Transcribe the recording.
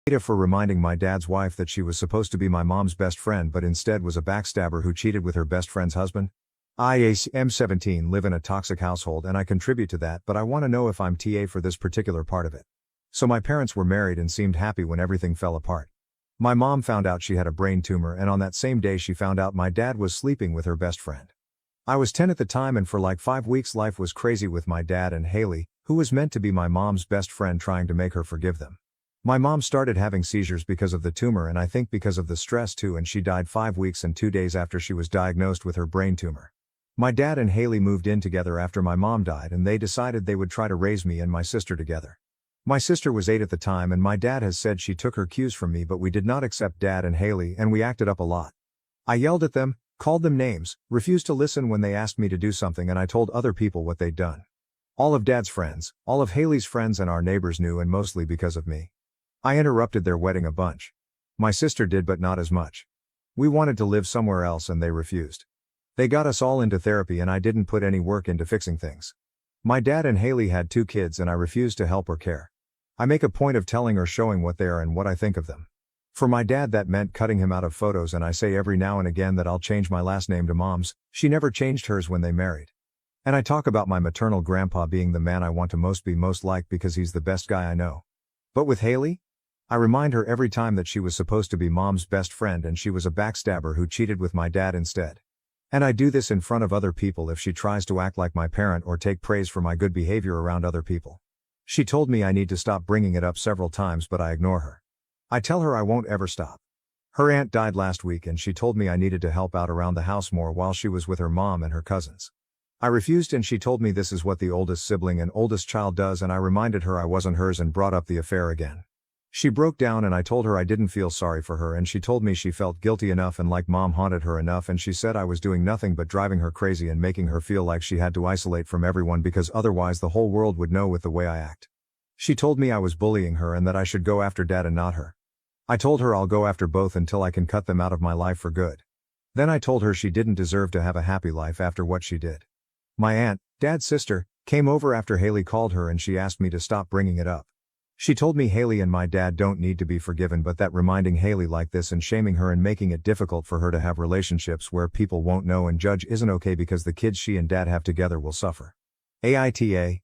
AITA for reminding my dad's wife that she was supposed to be my mom's best friend but instead was a backstabber who cheated with her best friend's husband. I am 17, live in a toxic household and I contribute to that, but I want to know if I'm TA for this particular part of it. So my parents were married and seemed happy when everything fell apart. My mom found out she had a brain tumor, and on that same day she found out my dad was sleeping with her best friend. I was 10 at the time, and for like 5 weeks life was crazy with my dad and Haley, who was meant to be my mom's best friend, trying to make her forgive them. My mom started having seizures because of the tumor, and I think because of the stress too, and she died 5 weeks and 2 days after she was diagnosed with her brain tumor. My dad and Haley moved in together after my mom died, and they decided they would try to raise me and my sister together. My sister was 8 at the time, and my dad has said she took her cues from me, but we did not accept Dad and Haley and we acted up a lot. I yelled at them, called them names, refused to listen when they asked me to do something, and I told other people what they'd done. All of Dad's friends, all of Haley's friends and our neighbors knew, and mostly because of me. I interrupted their wedding a bunch. My sister did, but not as much. We wanted to live somewhere else and they refused. They got us all into therapy and I didn't put any work into fixing things. My dad and Haley had 2 kids and I refused to help or care. I make a point of telling or showing what they are and what I think of them. For my dad that meant cutting him out of photos, and I say every now and again that I'll change my last name to Mom's. She never changed hers when they married. And I talk about my maternal grandpa being the man I want to be most like because he's the best guy I know. But with Haley? I remind her every time that she was supposed to be Mom's best friend and she was a backstabber who cheated with my dad instead. And I do this in front of other people if she tries to act like my parent or take praise for my good behavior around other people. She told me I need to stop bringing it up several times, but I ignore her. I tell her I won't ever stop. Her aunt died last week and she told me I needed to help out around the house more while she was with her mom and her cousins. I refused and she told me this is what the oldest sibling and oldest child does, and I reminded her I wasn't hers and brought up the affair again. She broke down and I told her I didn't feel sorry for her, and she told me she felt guilty enough and like Mom haunted her enough, and she said I was doing nothing but driving her crazy and making her feel like she had to isolate from everyone because otherwise the whole world would know with the way I act. She told me I was bullying her and that I should go after Dad and not her. I told her I'll go after both until I can cut them out of my life for good. Then I told her she didn't deserve to have a happy life after what she did. My aunt, Dad's sister, came over after Haley called her and she asked me to stop bringing it up. She told me Haley and my dad don't need to be forgiven, but that reminding Haley like this and shaming her and making it difficult for her to have relationships where people won't know and judge isn't okay because the kids she and Dad have together will suffer. AITA,